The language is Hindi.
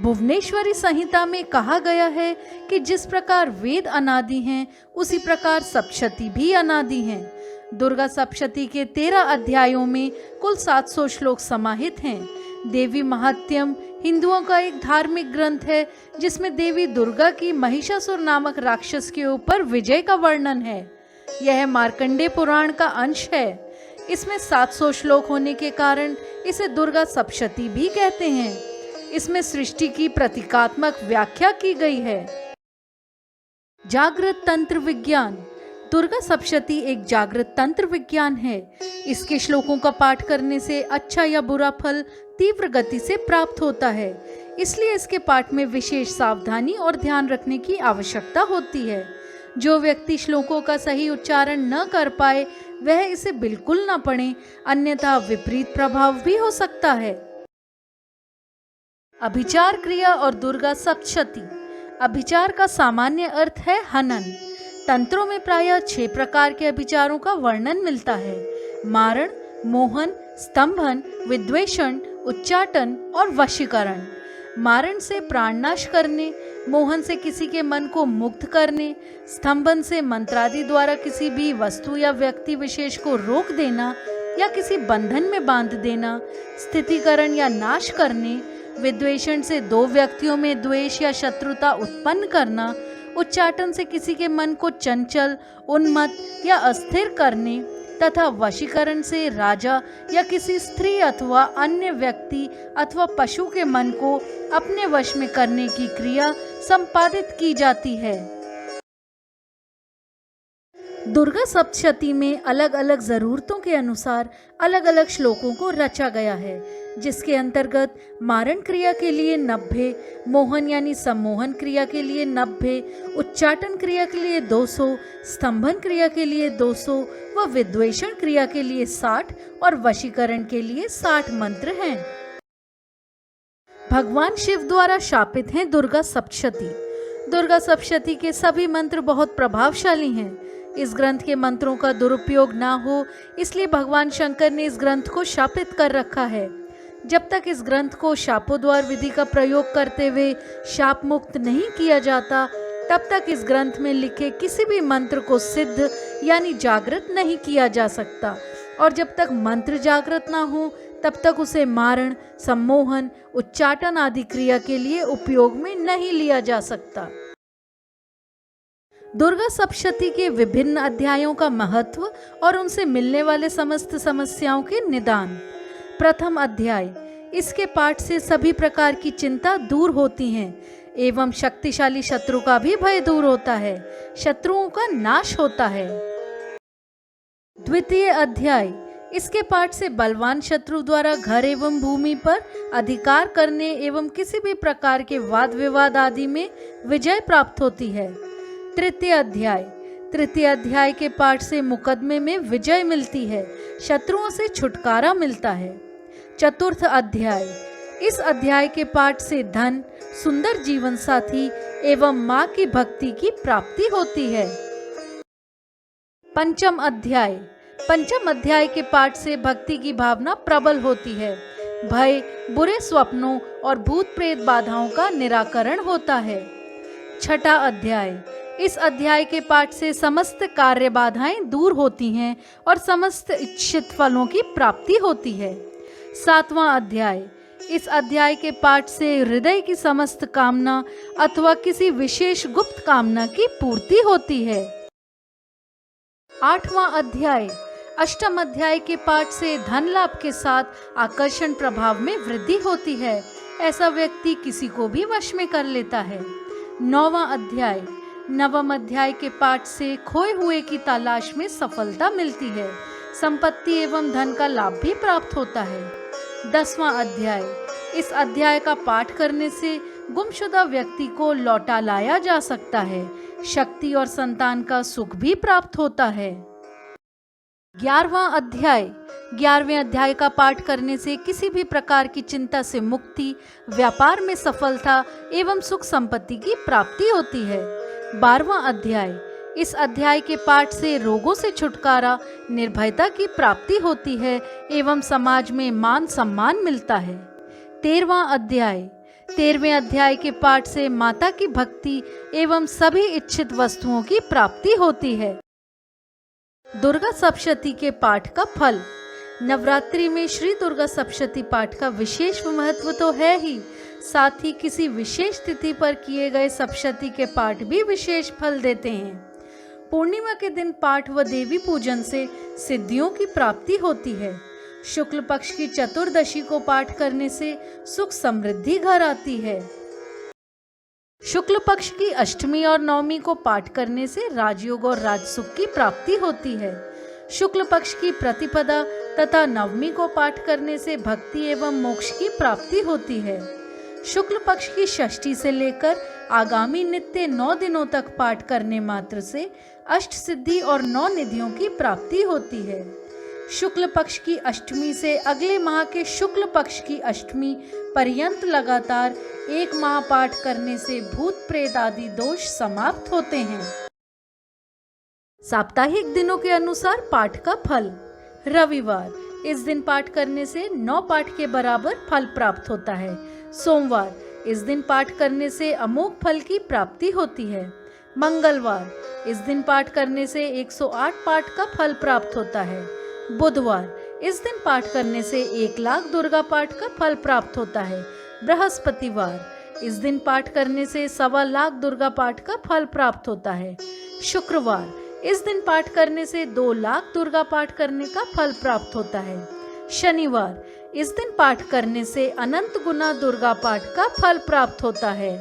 भुवनेश्वरी संहिता में कहा गया है कि जिस प्रकार वेद अनादि हैं, उसी प्रकार सप्तशती भी अनादि हैं। दुर्गा सप्तशती के 13 अध्यायों में कुल 700 श्लोक समाहित हैं। देवी महात्यम हिंदुओं का एक धार्मिक ग्रंथ है जिसमें देवी दुर्गा की महिषासुर नामक राक्षस के ऊपर विजय का वर्णन है। यह मार्कंडेय पुराण का अंश है। इसमें 700 श्लोक होने के कारण इसे दुर्गा सप्तशती भी कहते हैं। इसमें सृष्टि की प्रतीकात्मक व्याख्या की गई है। जागृत तंत्र विज्ञान। दुर्गा सप्तशती एक जागृत तंत्र विज्ञान है। इसके श्लोकों का पाठ करने से अच्छा या बुरा फल तीव्र गति से प्राप्त होता है, इसलिए इसके पाठ में विशेष सावधानी और ध्यान रखने की आवश्यकता होती है। जो व्यक्ति श्लोकों का सही उच्चारण न कर पाए वह इसे बिल्कुल न पढ़े, अन्यथा विपरीत प्रभाव भी हो सकता है। अभिचार क्रिया और दुर्गा सप्तशती। अभिचार का सामान्य अर्थ है हनन। तंत्रों में प्रायः 6 प्रकार के अभिचारों का वर्णन मिलता है: मारण, मोहन, स्तंभन, विद्वेषण, उच्चाटन और वशीकरण। मारण से प्राणनाश करने, मोहन से किसी के मन को मुक्त करने, स्तंभन से मंत्रादि द्वारा किसी भी वस्तु या व्यक्ति विशेष को रोक देना या किसी बंधन में बांध देना, स्थितिकरण या नाश करने, विद्वेषण से 2 व्यक्तियों में द्वेष या शत्रुता उत्पन्न करना, उच्चाटन से किसी के मन को चंचल, उन्मत्त या अस्थिर करने तथा वशीकरण से राजा या किसी स्त्री अथवा अन्य व्यक्ति अथवा पशु के मन को अपने वश में करने की क्रिया संपादित की जाती है। दुर्गा सप्तशती में अलग अलग जरूरतों के अनुसार अलग अलग श्लोकों को रचा गया है, जिसके अंतर्गत मारण क्रिया के लिए 90, मोहन यानी सम्मोहन क्रिया के लिए 90, उच्चाटन क्रिया के लिए 200, स्तंभन क्रिया के लिए 200 व विद्वेषण क्रिया के लिए 60 और वशीकरण के लिए 60 मंत्र हैं। भगवान शिव द्वारा शापित हैं दुर्गा सप्तशती। दुर्गा सप्तशती के सभी मंत्र बहुत प्रभावशाली हैं। इस ग्रंथ के मंत्रों का दुरुपयोग ना हो, इसलिए भगवान शंकर ने इस ग्रंथ को शापित कर रखा है। जब तक इस ग्रंथ को शापोद्वार विधि का प्रयोग करते हुए शाप मुक्त नहीं किया जाता, तब तक इस ग्रंथ में लिखे किसी भी मंत्र को सिद्ध यानी जागृत नहीं किया जा सकता, और जब तक मंत्र जागृत ना हो तब तक उसे मारण, सम्मोहन, उच्चाटन आदि क्रिया के लिए उपयोग में नहीं लिया जा सकता। दुर्गा सप्तशती के विभिन्न अध्यायों का महत्व और उनसे मिलने वाले समस्त समस्याओं के निदान। प्रथम अध्याय। इसके पाठ से सभी प्रकार की चिंता दूर होती है एवं शक्तिशाली शत्रु का भी भय दूर होता है, शत्रुओं का नाश होता है। द्वितीय अध्याय। इसके पाठ से बलवान शत्रु द्वारा घर एवं भूमि पर अधिकार करने एवं किसी भी प्रकार के वाद विवाद आदि में विजय प्राप्त होती है। तृतीय अध्याय। तृतीय अध्याय के पाठ से मुकदमे में विजय मिलती है, शत्रुओं से छुटकारा मिलता है। चतुर्थ अध्याय। इस अध्याय के पाठ से धन, सुंदर जीवन साथी एवं माँ की भक्ति की प्राप्ति होती है। पंचम अध्याय। पंचम अध्याय के पाठ से भक्ति की भावना प्रबल होती है, भय, बुरे स्वप्नों और भूत प्रेत बाधाओं का निराकरण होता है। छठा अध्याय। इस अध्याय के पाठ से समस्त कार्य बाधाएं दूर होती हैं और समस्त इच्छित फलों की प्राप्ति होती है। सातवां अध्याय। इस अध्याय के पाठ से हृदय की समस्त कामना अथवा किसी विशेष गुप्त कामना की पूर्ति होती है। आठवां अध्याय। अष्टम अध्याय के पाठ से धन लाभ के साथ आकर्षण प्रभाव में वृद्धि होती है, ऐसा व्यक्ति किसी को भी वश में कर लेता है। नौवां अध्याय। नवम अध्याय के पाठ से खोए हुए की तलाश में सफलता मिलती है, संपत्ति एवं धन का लाभ भी प्राप्त होता है। 10वां अध्याय। इस अध्याय का पाठ करने से गुमशुदा व्यक्ति को लौटा लाया जा सकता है, शक्ति और संतान का सुख भी प्राप्त होता है। 11वां अध्याय। 11वें अध्याय का पाठ करने से किसी भी प्रकार की चिंता से मुक्ति, व्यापार में सफलता एवं सुख संपत्ति की प्राप्ति होती है। 12वां अध्याय। इस अध्याय के पाठ से रोगों से छुटकारा, निर्भयता की प्राप्ति होती है एवं समाज में मान सम्मान मिलता है। 13वां अध्याय। 13वें अध्याय के पाठ से माता की भक्ति एवं सभी इच्छित वस्तुओं की प्राप्ति होती है। दुर्गा सप्तशती के पाठ का फल। नवरात्रि में श्री दुर्गा सप्तशती पाठ का विशेष महत्व तो है ही, साथ ही किसी विशेष तिथि पर किए गए सप्तशती के पाठ भी विशेष फल देते हैं। पूर्णिमा के दिन पाठ व देवी पूजन से सिद्धियों की प्राप्ति होती है। शुक्ल पक्ष की चतुर्दशी को पाठ करने से सुख समृद्धि घर आती है। शुक्ल पक्ष की अष्टमी और नवमी को पाठ करने से राजयोग और राजसुख की प्राप्ति होती है। शुक्ल पक्ष की प्रतिपदा तथा नवमी को पाठ करने से भक्ति एवं मोक्ष की प्राप्ति होती है। शुक्ल पक्ष की षष्ठी से लेकर आगामी नित्य 9 दिनों तक पाठ करने मात्र से अष्ट सिद्धि और 9 निधियों की प्राप्ति होती है। शुक्ल पक्ष की अष्टमी से अगले माह के शुक्ल पक्ष की अष्टमी पर्यंत लगातार 1 माह पाठ करने से भूत प्रेत आदि दोष समाप्त होते हैं। साप्ताहिक दिनों के अनुसार पाठ का फल। रविवार, इस दिन पाठ करने से 9 पाठ के बराबर फल प्राप्त होता है। सोमवार, इस दिन पाठ करने से अमोघ फल की प्राप्ति होती है। मंगलवार, इस दिन पाठ करने से 108 पाठ का फल प्राप्त होता है। बुधवार, इस दिन पाठ करने से 1 लाख दुर्गा पाठ का फल प्राप्त होता है। बृहस्पतिवार, इस दिन पाठ करने से 1.25 लाख दुर्गा पाठ का फल प्राप्त होता है। शुक्रवार, इस दिन पाठ करने से 2 लाख दुर्गा पाठ करने का फल प्राप्त होता है। शनिवार, इस दिन पाठ करने से अनंत गुना दुर्गा पाठ का फल प्राप्त होता है।